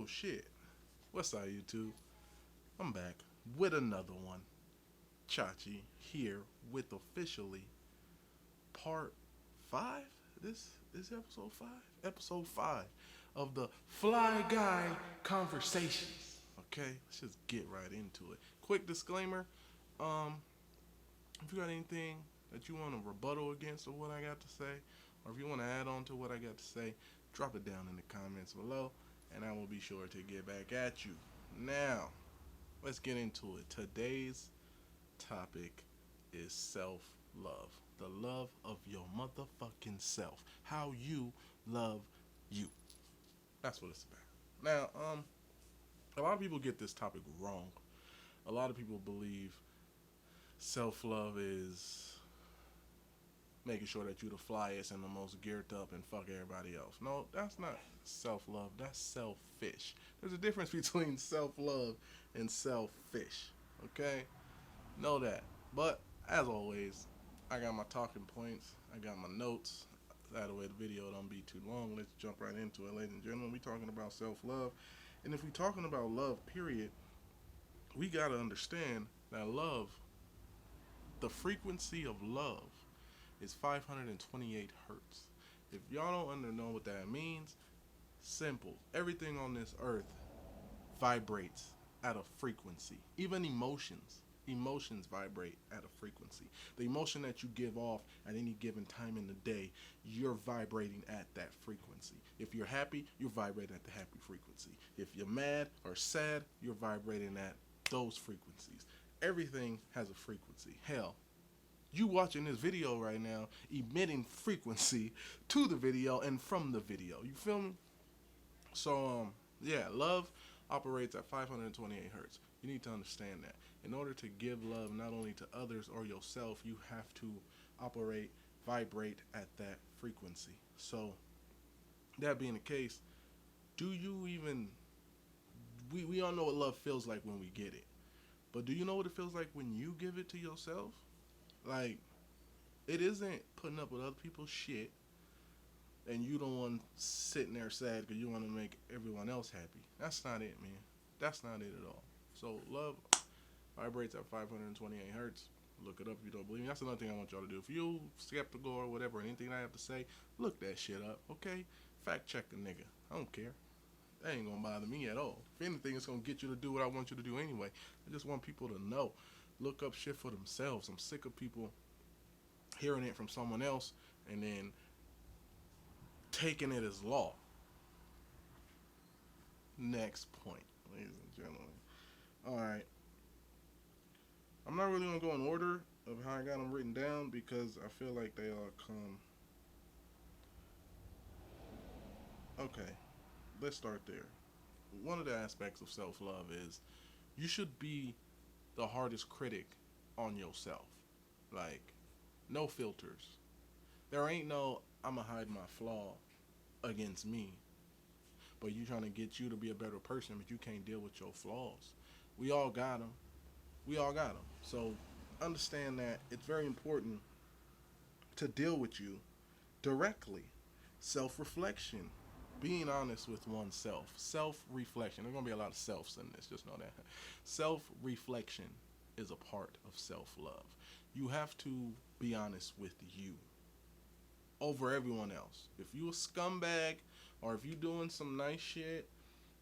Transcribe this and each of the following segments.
Oh shit. What's up, YouTube? I'm back with another one. Chachi here with officially part 5. This is episode 5? Episode 5 of the Flyguy Conversations. Okay, let's just get right into it. Quick disclaimer, um, if you got anything that you want to rebuttal against or what I got to say, or if you want to add on to what I got to say, drop it down in the comments below, and I will be sure to get back at you. Now, let's get into it. Today's topic is self-love. The love of your motherfucking self. How you love you. That's what it's about. Now, a lot of people get this topic wrong. A lot of people believe self-love is making sure that you the flyest and the most geared up and fuck everybody else. No, that's not self-love. That's selfish. There's a difference between self-love and selfish. Okay? Know that. But, as always, I got my talking points. I got my notes. That way the video don't be too long. Let's jump right into it, ladies and gentlemen. We talking about self-love. And if we talking about love, period, we got to understand that love, the frequency of love, is 528 hertz. If y'all don't know what that means, simple. Everything on this earth vibrates at a frequency. Even emotions vibrate at a frequency. The emotion that you give off at any given time in the day, you're vibrating at that frequency. If you're happy, you're vibrating at the happy frequency. If you're mad or sad, you're vibrating at those frequencies. Everything has a frequency. Hell, you watching this video right now emitting frequency to the video and from the video. You feel me? So, yeah, love operates at 528 hertz. You need to understand that. In order to give love not only to others or yourself, you have to vibrate at that frequency. So, that being the case, do you even, we all know what love feels like when we get it. But do you know what it feels like when you give it to yourself? Like, it isn't putting up with other people's shit and you don't want sitting there sad because you want to make everyone else happy. That's not it, man. That's not it at all. So, love vibrates at 528 hertz. Look it up if you don't believe me. That's another thing I want y'all to do. If you skeptical or whatever, anything I have to say, look that shit up, okay? Fact check a nigga. I don't care. That ain't gonna bother me at all. If anything, it's gonna get you to do what I want you to do anyway. I just want people to know. Look up shit for themselves. I'm sick of people hearing it from someone else and then taking it as law. Next point, ladies and gentlemen. Alright. I'm not really going to go in order of how I got them written down because I feel like they all come. Okay. Let's start there. One of the aspects of self-love is you should be the hardest critic on yourself. Like, no filters. There ain't no I'ma hide my flaw against me. But you trying to get you to be a better person, but you can't deal with your flaws. We all got them. We all got them. So understand that it's very important to deal with you directly. Self-reflection. Being honest with oneself. Self-reflection. There's going to be a lot of selves in this. Just know that. Self-reflection is a part of self-love. You have to be honest with you over everyone else. If you a scumbag or if you doing some nice shit,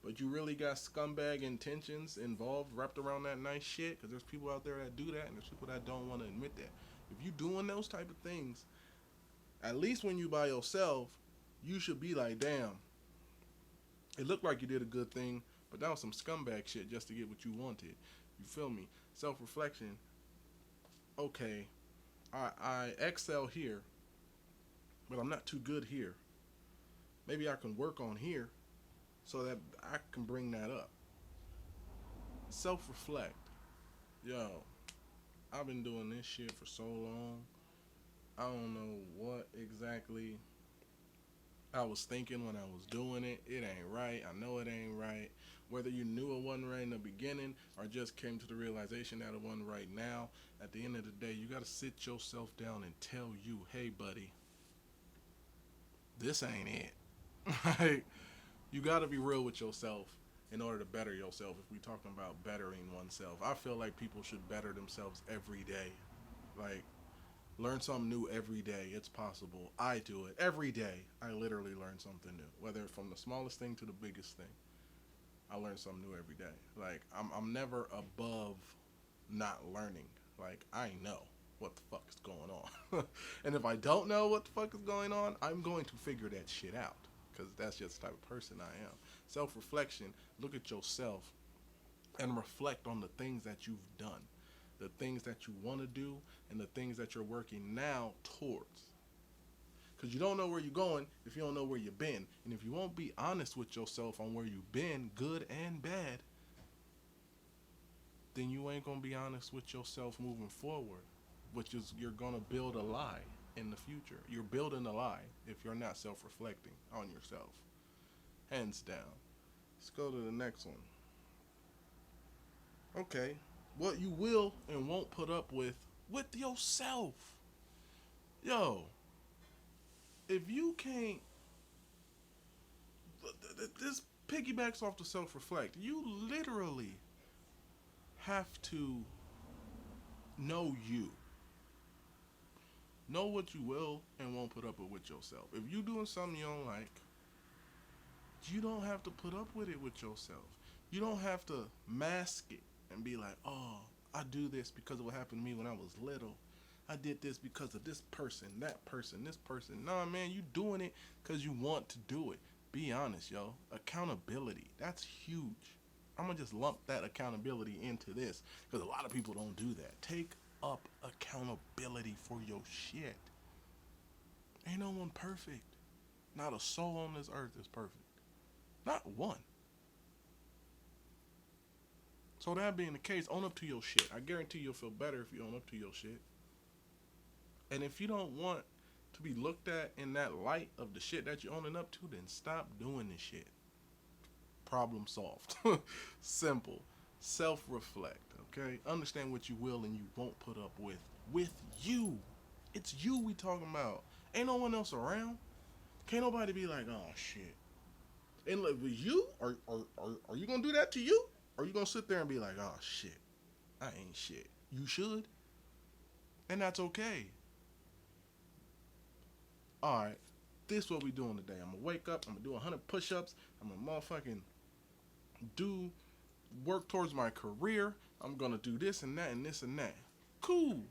but you really got scumbag intentions involved, wrapped around that nice shit, because there's people out there that do that and there's people that don't want to admit that. If you doing those type of things, at least when you by yourself, you should be like, damn, it looked like you did a good thing, but that was some scumbag shit just to get what you wanted. You feel me? Self-reflection. Okay, I excel here, but I'm not too good here. Maybe I can work on here so that I can bring that up. Self-reflect. Yo, I've been doing this shit for so long. I don't know what exactly I was thinking when I was doing it. It ain't right. I know it ain't right. Whether you knew it wasn't right in the beginning or just came to the realization that it wasn't right now, at the end of the day, you got to sit yourself down and tell you, hey, buddy, this ain't it. Like, you got to be real with yourself in order to better yourself. If we're talking about bettering oneself, I feel like people should better themselves every day. Like, learn something new every day. It's possible. I do it every day. I literally learn something new, whether from the smallest thing to the biggest thing. I learn something new every day. Like, I'm never above not learning. Like, I know what the fuck is going on. And if I don't know what the fuck is going on, I'm going to figure that shit out. Because that's just the type of person I am. Self reflection, look at yourself and reflect on the things that you've done, the things that you want to do, and the things that you're working now towards. Because you don't know where you're going if you don't know where you've been. And if you won't be honest with yourself on where you've been, good and bad, then you ain't going to be honest with yourself moving forward, which is you're going to build a lie in the future. You're building a lie if you're not self-reflecting on yourself. Hands down. Let's go to the next one. Okay. What you will and won't put up with yourself. Yo, if you can't, this piggybacks off the self-reflect. You literally have to know you. Know what you will and won't put up with yourself. If you doing something you don't like, you don't have to put up with it with yourself. You don't have to mask it and be like, oh, I do this because of what happened to me when I was little. I did this because of this person, that person, this person. Nah, man, you doing it because you want to do it. Be honest, yo. Accountability. That's huge. I'm going to just lump that accountability into this because a lot of people don't do that. Take up accountability for your shit. Ain't no one perfect. Not a soul on this earth is perfect. Not one. So that being the case, own up to your shit. I guarantee you'll feel better if you own up to your shit. And if you don't want to be looked at in that light of the shit that you're owning up to, then stop doing this shit. Problem solved. Simple. Self-reflect, okay? Understand what you will and you won't put up with. With you. It's you we talking about. Ain't no one else around. Can't nobody be like, oh, shit. And look, with you, are you going to do that to you? Or are you going to sit there and be like, oh, shit, I ain't shit. You should. And that's okay. All right, this is what we doing today. I'm going to wake up. I'm going to do 100 push-ups. I'm going to motherfucking work towards my career. I'm going to do this and that and this and that. Cool.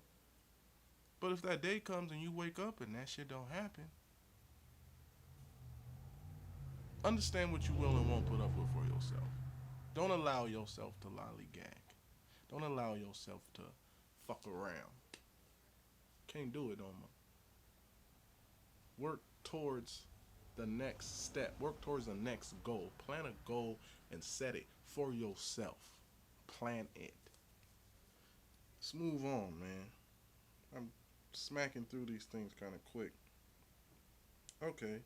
But if that day comes and you wake up and that shit don't happen, understand what you will and won't put up with for yourself. Don't allow yourself to lollygag. Don't allow yourself to fuck around. Can't do it no more. Work towards the next step. Work towards the next goal. Plan a goal and set it for yourself. Plan it. Let's move on, man. I'm smacking through these things kind of quick. Okay.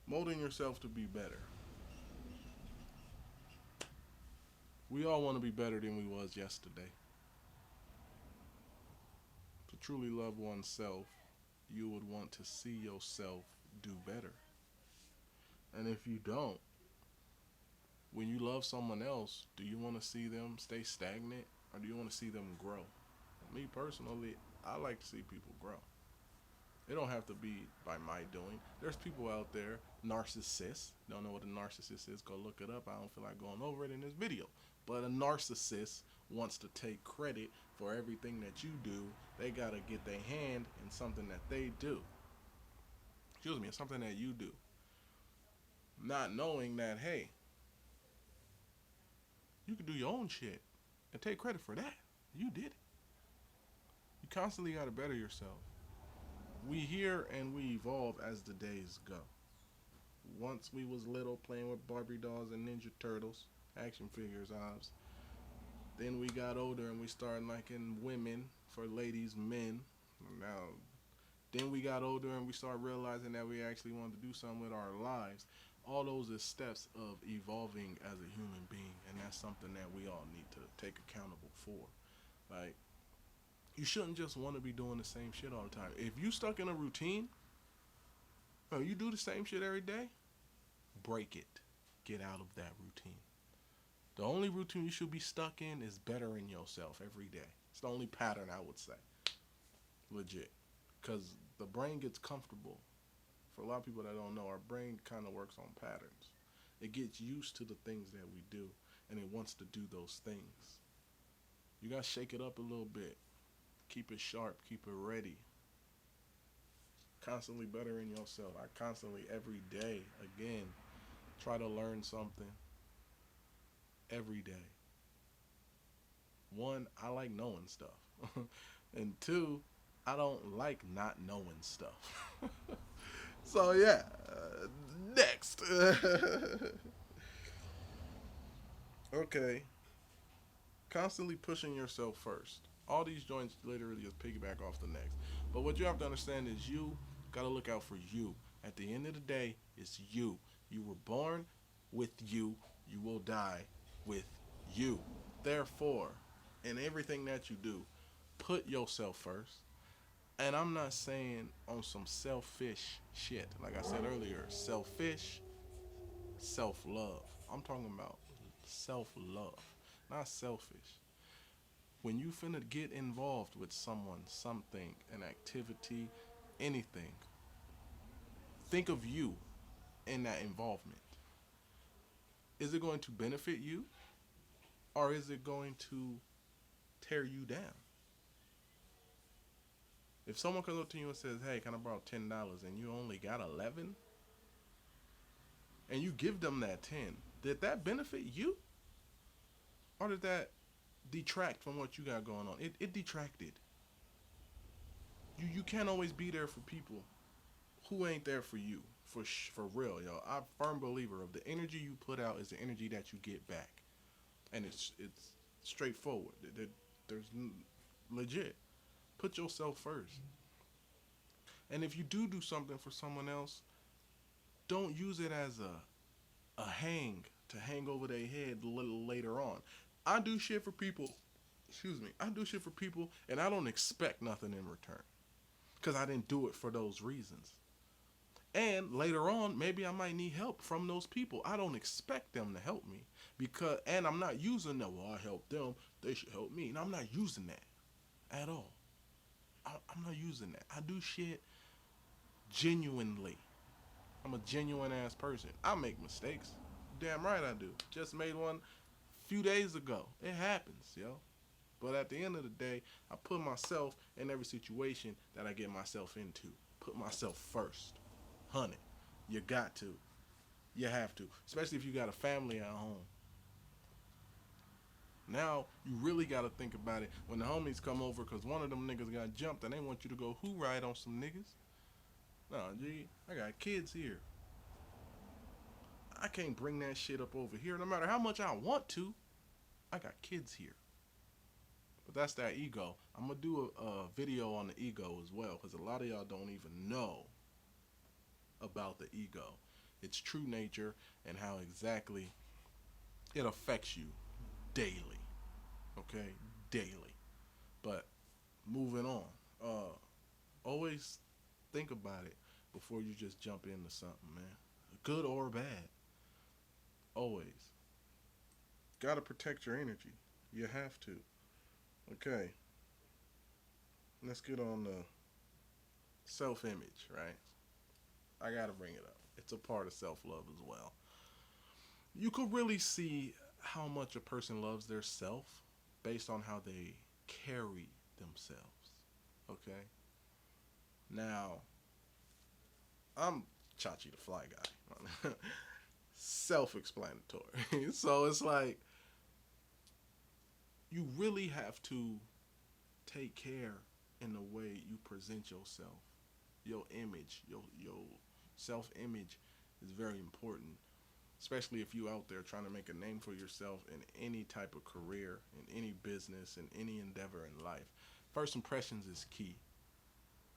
Molding yourself to be better. We all want to be better than we was yesterday. To truly love oneself, you would want to see yourself do better. And if you don't, when you love someone else, do you want to see them stay stagnant or do you want to see them grow? Me personally, I like to see people grow. It don't have to be by my doing. There's people out there, narcissists. Don't know what a narcissist is, go look it up. I don't feel like going over it in this video. But a narcissist wants to take credit for everything that you do. They got to get their hand in something that they do. Excuse me, something that you do. Not knowing that, hey, you can do your own shit and take credit for that. You did it. You constantly got to better yourself. We hear and we evolve as the days go. Once we was little playing with Barbie dolls and Ninja Turtles, action figures, obs. Then we got older and we started liking women for ladies, men. Now, then we got older and we started realizing that we actually wanted to do something with our lives. All those are steps of evolving as a human being, and that's something that we all need to take accountable for. Like, you shouldn't just want to be doing the same shit all the time. If you stuck in a routine, you do the same shit every day, break it. Get out of that routine. The only routine you should be stuck in is bettering yourself every day. It's the only pattern I would say. Legit. Because the brain gets comfortable. For a lot of people that don't know, our brain kind of works on patterns. It gets used to the things that we do, and it wants to do those things. You got to shake it up a little bit. Keep it sharp. Keep it ready. Constantly bettering yourself. I constantly, every day, again, try to learn something every day. One, I like knowing stuff. And two, I don't like not knowing stuff. So yeah, next. Okay, constantly pushing yourself first. All these joints literally just piggyback off the next. But what you have to understand is you gotta look out for you. At the end of the day, it's you. You were born with you. You will die with you. Therefore, in everything that you do, put yourself first. And I'm not saying on some selfish shit. Like I said earlier, selfish, self love. I'm talking about self love, not selfish. When you finna get involved with someone, something, an activity, anything, think of you in that involvement. Is it going to benefit you, or is it going to tear you down? If someone comes up to you and says, "Hey, can I borrow $10?" and you only got 11, and you give them that 10, did that benefit you, or did that detract from what you got going on? It detracted. You can't always be there for people who ain't there for you. For real, yo. I'm a firm believer of the energy you put out is the energy that you get back, and it's straightforward. There's legit. Put yourself first. And if you do something for someone else, don't use it as a hang to hang over their head a little later on. I do shit for people. Excuse me. I do shit for people, and I don't expect nothing in return because I didn't do it for those reasons. And later on, maybe I might need help from those people. I don't expect them to help me and I'm not using that. Well, I help them, they should help me. And I'm not using that at all. I'm not using that. I do shit genuinely. I'm a genuine ass person. I make mistakes. Damn right I do. Just made one a few days ago. It happens, yo. But at the end of the day, I put myself in every situation that I get myself into. Put myself first. Honey, you got to. You have to. Especially if you got a family at home. Now, you really got to think about it when the homies come over because one of them niggas got jumped and they want you to go who ride on some niggas. No, G, I got kids here. I can't bring that shit up over here no matter how much I want to. I got kids here. But that's that ego. I'm going to do a video on the ego as well because a lot of y'all don't even know about the ego. Its true nature and how exactly it affects you daily. Okay? Daily. But moving on. Always think about it before you just jump into something, man. Good or bad. Always. Gotta protect your energy. You have to. Okay. Let's get on the self-image, right? I gotta bring it up. It's a part of self-love as well. You could really see how much a person loves their self based on how they carry themselves. Okay? Now, I'm Chachi the Fly Guy. Self-explanatory. So it's like, you really have to take care in the way you present yourself. Your image, your self-image is very important, especially if you out there trying to make a name for yourself in any type of career, in any business, in any endeavor in life. First impressions is key.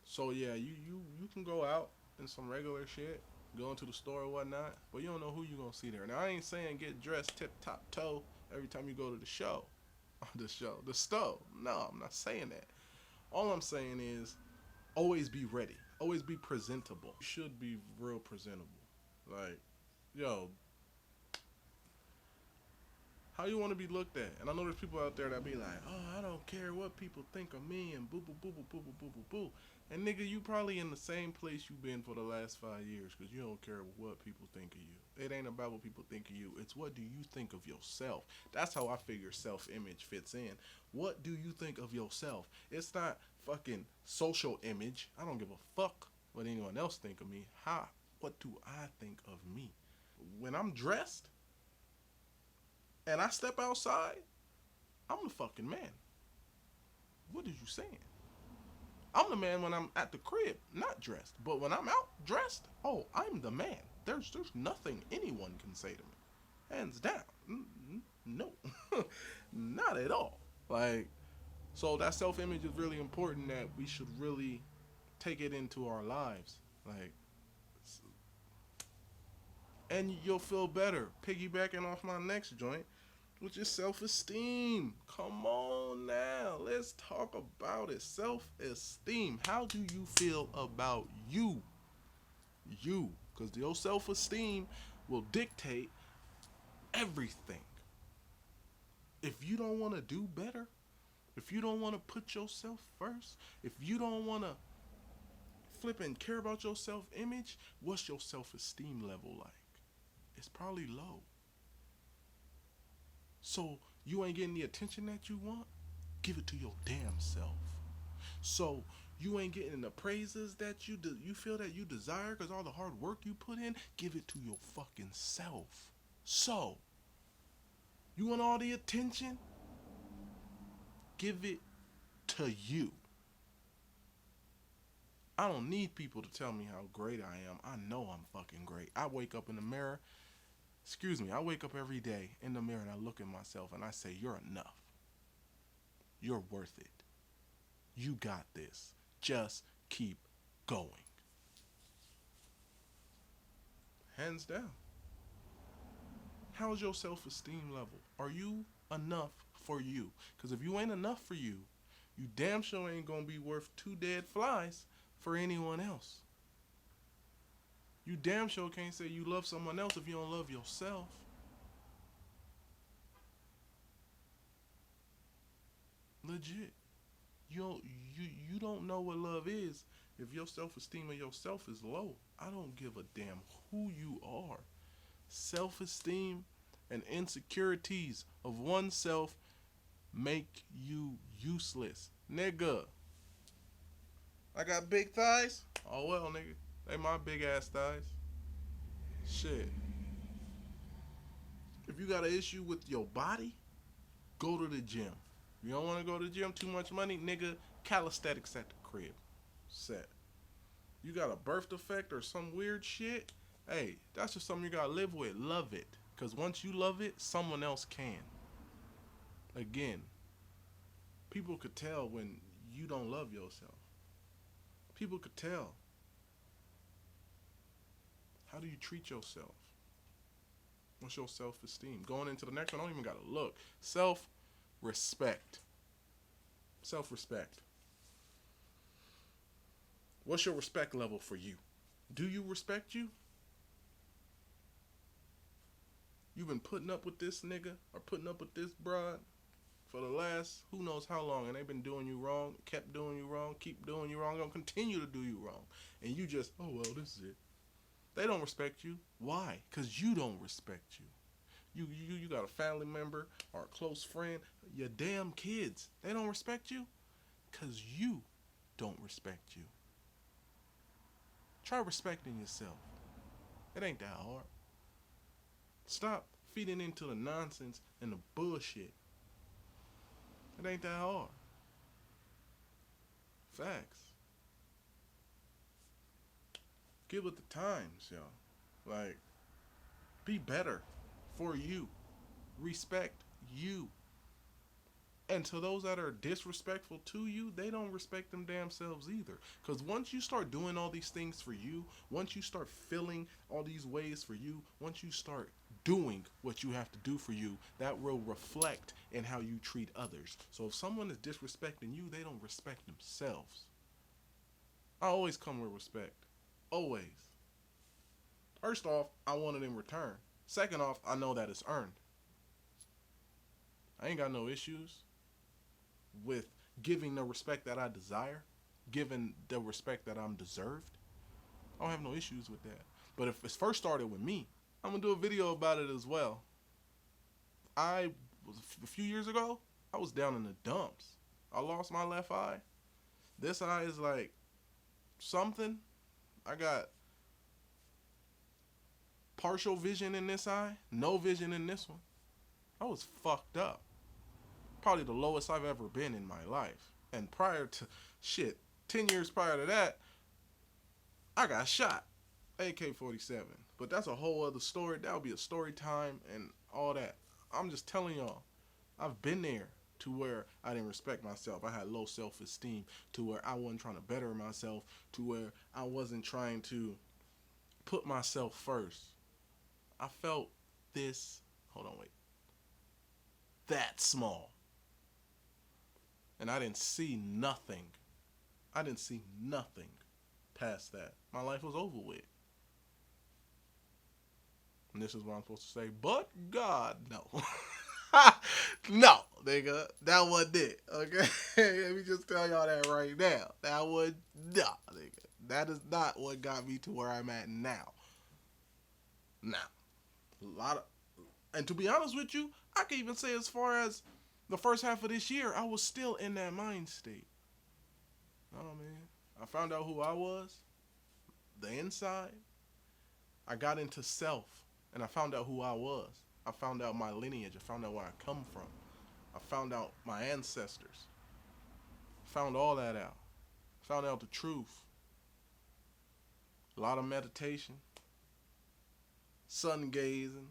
So yeah, you can go out in some regular shit, go into the store or whatnot, but you don't know who you gonna see there. Now I ain't saying get dressed tip top toe every time you go to the show. The store. No, I'm not saying that. All I'm saying is always be ready. Always be presentable. You should be real presentable. Like, Yo, how you want to be looked at? And I know there's people out there that be like, oh, I don't care what people think of me and boo boo boo boo boo boo boo boo boo. And nigga, you probably in the same place you been for the last 5 years because you don't care what people think of you. It ain't about what people think of you. It's what do you think of yourself. That's how I figure self-image fits in. What do you think of yourself? It's not fucking social image. I don't give a fuck what anyone else think of me. How? What do I think of me? When I'm dressed and I step outside, I'm the fucking man. What are you saying? I'm the man when I'm at the crib, not dressed. But when I'm out dressed, oh, I'm the man. There's nothing anyone can say to me. Hands down. No. Not at all. Like, so that self image is really important that we should really take it into our lives. Like, and you'll feel better. Piggybacking off my next joint, which is self esteem. Come on now, let's talk about it. Self esteem. How do you feel about you? You. Because your self esteem will dictate everything. If you don't want to do better, if you don't want to put yourself first, if you don't want to flip and care about your self image, what's your self esteem level like? It's probably low. So you ain't getting the attention that you want? Give it to your damn self. So you ain't getting the praises that you feel that you desire because all the hard work you put in? Give it to your fucking self. So you want all the attention? Give it to you. I don't need people to tell me how great I am. I know I'm fucking great. I wake up in the mirror. I wake up every day in the mirror and I look at myself and I say, you're enough. You're worth it. You got this. Just keep going. Hands down. How's your self-esteem level? Are you enough for you? Because if you ain't enough for you, you damn sure ain't going to be worth two dead flies for anyone else. You damn sure can't say you love someone else if you don't love yourself. Legit. You don't know what love is if your self-esteem of yourself is low. I don't give a damn who you are. Self-esteem and insecurities of oneself make you useless. Nigga. I got big thighs? Oh well, nigga. They my big ass thighs. Shit. If you got an issue with your body, go to the gym. You don't want to go to the gym, too much money, nigga, calisthenics at the crib. Set. You got a birth defect or some weird shit? Hey, that's just something you gotta live with. Love it. Because once you love it, someone else can. Again, people could tell when you don't love yourself. People could tell. How do you treat yourself? What's your self-esteem? Going into the next one, I don't even gotta look. Self-respect. Self-respect. What's your respect level for you? Do you respect you? You've been putting up with this nigga or putting up with this broad for the last who knows how long, and they've been doing you wrong, kept doing you wrong, keep doing you wrong, gonna continue to do you wrong. And you just, oh well, this is it. They don't respect you. Why? Because you don't respect you. You got a family member or a close friend, your damn kids. They don't respect you because you don't respect you. Try respecting yourself. It ain't that hard. Stop feeding into the nonsense and the bullshit. It ain't that hard. Facts. Get with the times, y'all. Like, be better for you. Respect you. And to those that are disrespectful to you, they don't respect them damn selves either. Because once you start doing all these things for you, once you start feeling all these ways for you, once you start doing what you have to do for you, that will reflect in how you treat others. So if someone is disrespecting you, they don't respect themselves. I always come with respect. Always. First off, I want it in return. Second off, I know that it's earned. I ain't got no issues with giving the respect that I desire, giving the respect that I'm deserved. I don't have no issues with that. But if it's first started with me, I'm gonna do a video about it as well. I was a few years ago, I was down in the dumps. I lost my left eye. This eye is like something. I got partial vision in this eye, no vision in this one. I was fucked up. Probably the lowest I've ever been in my life. And prior to, 10 years prior to that, I got shot. AK-47. But that's a whole other story. That would be a story time and all that. I'm just telling y'all, I've been there to where I didn't respect myself. I had low self-esteem, to where I wasn't trying to better myself, to where I wasn't trying to put myself first. I felt this, that small. And I didn't see nothing. I didn't see nothing past that. My life was over with. And this is what I'm supposed to say. But God, no. No, nigga. That wasn't it. Okay? Let me just tell y'all that right now. That was no, nigga. That is not what got me to where I'm at now. Now, and to be honest with you, I can even say as far as the first half of this year, I was still in that mind state. Oh man, I found out who I was, the inside. I got into self, and I found out who I was. I found out my lineage. I found out where I come from. I found out my ancestors. Found all that out. Found out the truth. A lot of meditation, sun gazing.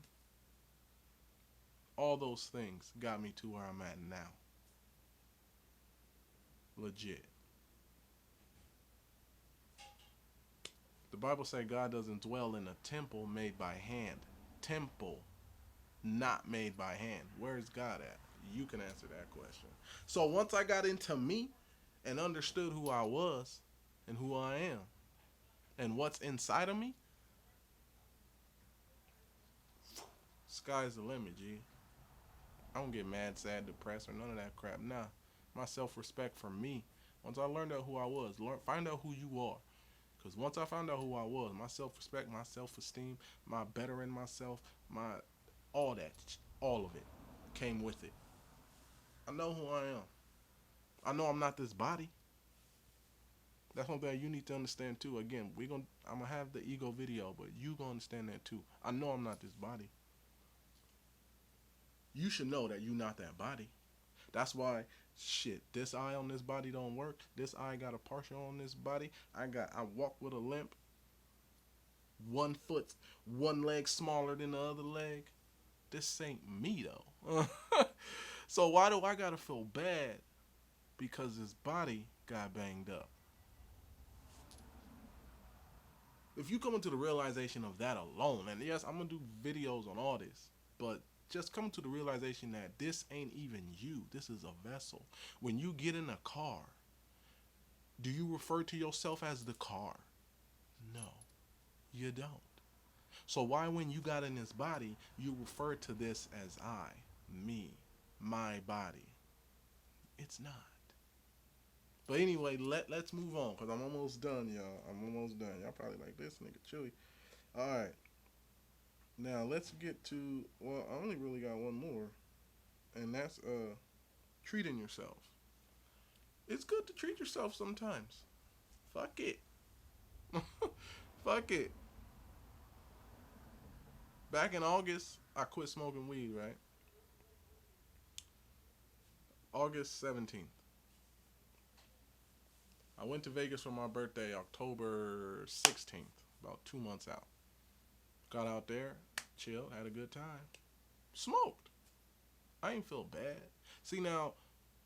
All those things got me to where I'm at now. Legit. The Bible says God doesn't dwell in a temple made by hand. Temple, not made by hand. Where's God at? You can answer that question. So once I got into me and understood who I was and who I am and what's inside of me, sky's the limit, G. I don't get mad, sad, depressed, or none of that crap. Nah, my self-respect for me. Once I learned out who I was, find out who you are. Because once I found out who I was, my self-respect, my self-esteem, my bettering myself, all of it came with it. I know who I am. I know I'm not this body. That's one thing you need to understand too. Again, I'm gonna have the ego video, but you gonna understand that too. I know I'm not this body. You should know that you're not that body. That's why, this eye on this body don't work. This eye got a partial on this body. I walk with a limp. 1 foot, one leg smaller than the other leg. This ain't me though. So why do I gotta feel bad because his body got banged up? If you come into the realization of that alone, and yes, I'm gonna do videos on all this, but just come to the realization that this ain't even you. This is a vessel. When you get in a car, do you refer to yourself as the car? No, you don't. So why, when you got in this body, you refer to this as I, me, my body? It's not. But anyway, let's move on, because I'm almost done, y'all. I'm almost done. Y'all probably like, this nigga chilly. All right. Now, let's get to, I only really got one more, and that's treating yourself. It's good to treat yourself sometimes. Fuck it. Fuck it. Back in August, I quit smoking weed, right? August 17th. I went to Vegas for my birthday, October 16th, about 2 months out. Got out there, chilled, had a good time. Smoked. I ain't feel bad. See, now,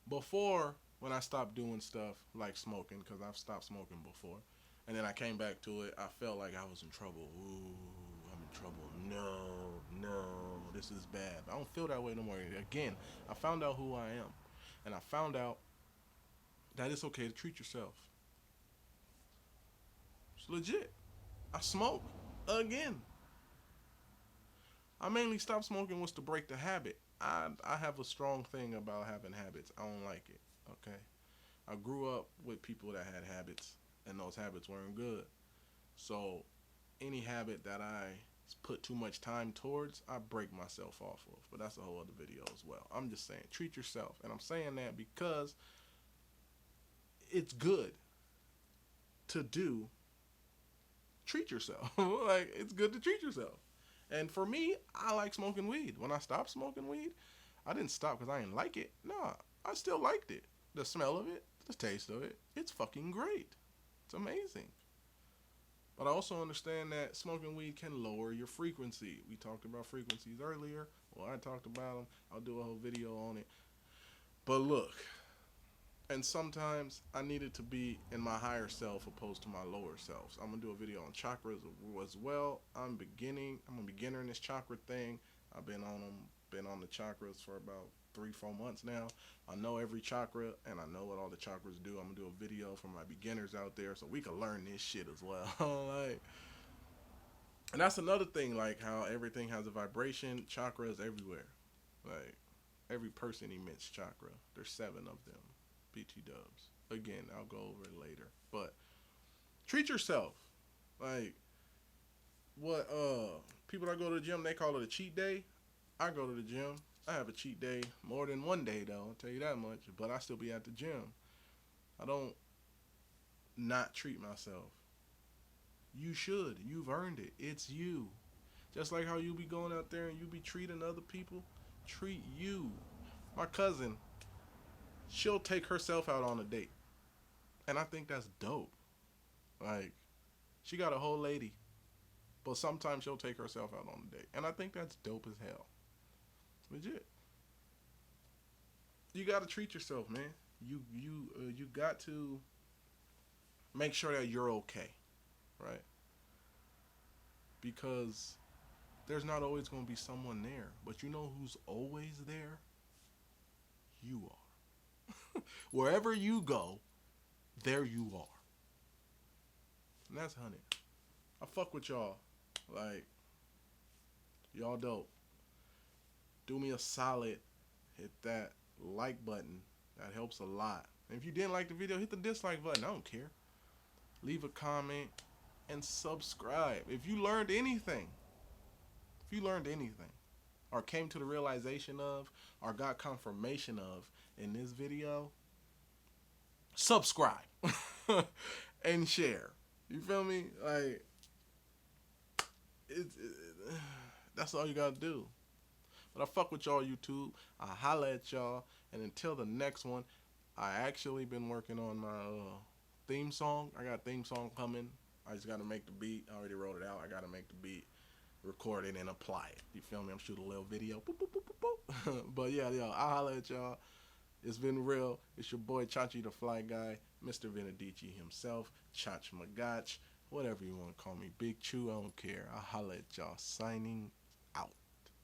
before, when I stopped doing stuff like smoking, because I've stopped smoking before, and then I came back to it, I felt like I was in trouble. Ooh, I'm in trouble. No, this is bad. I don't feel that way no more. Again, I found out who I am. And I found out that it's okay to treat yourself. It's legit. I smoke again. I mainly stopped smoking was to break the habit. I have a strong thing about having habits. I don't like it. Okay. I grew up with people that had habits, and those habits weren't good. So any habit that I put too much time towards, I break myself off of. But that's a whole other video as well. I'm just saying, treat yourself. And I'm saying that because it's good to do. Treat yourself. Like, it's good to treat yourself. And for me, I like smoking weed. When I stopped smoking weed, I didn't stop because I didn't like it. Nah, I still liked it. The smell of it, the taste of it, it's fucking great. It's amazing. But I also understand that smoking weed can lower your frequency. We talked about frequencies earlier. Well, I talked about them. I'll do a whole video on it. But look, and sometimes I needed to be in my higher self opposed to my lower self. So I'm going to do a video on chakras as well. I'm a beginner in this chakra thing. I've been on the chakras for about 3-4 months now. I know every chakra and I know what all the chakras do. I'm going to do a video for my beginners out there so we can learn this shit as well. Like, and that's another thing, like how everything has a vibration. Chakras everywhere. Like, every person emits chakra. There's 7 of them. BT dubs. Again, I'll go over it later. But treat yourself. Like, what people that go to the gym, they call it a cheat day. I go to the gym. I have a cheat day more than one day though, I'll tell you that much. But I still be at the gym. I don't not treat myself. You should. You've earned it. It's you. Just like how you be going out there and you be treating other people, treat you. My cousin, she'll take herself out on a date. And I think that's dope. Like, she got a whole lady. But sometimes she'll take herself out on a date. And I think that's dope as hell. Legit. You got to treat yourself, man. You got to make sure that you're okay. Right? Because there's not always going to be someone there. But you know who's always there? You are. Wherever you go, there you are. And that's 100. I fuck with y'all. Like, y'all dope. Do me a solid. Hit that like button. That helps a lot. And if you didn't like the video, hit the dislike button. I don't care. Leave a comment and subscribe. If you learned anything, or came to the realization of, or got confirmation of in this video, subscribe and share. You feel me? Like, that's all you gotta do. But I fuck with y'all, YouTube. I holla at y'all. And until the next one, I actually been working on my theme song. I got a theme song coming. I just gotta make the beat. I already wrote it out. I gotta make the beat, record it, and apply it. You feel me? I'm shooting a little video. Boop, boop, boop, boop, boop. But yeah, I'll holla at y'all. It's been real. It's your boy Chachi the Flyguy, Mr. Venedici himself, Chach Magach, whatever you want to call me. Big Chew, I don't care. I'll holla at y'all. Signing out.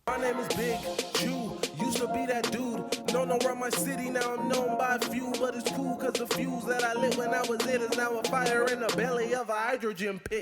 My name is Big Chew, used to be that dude, known around my city, now I'm known by a few, but it's cool cause the fuse that I lit when I was in is now a fire in the belly of a hydrogen pit.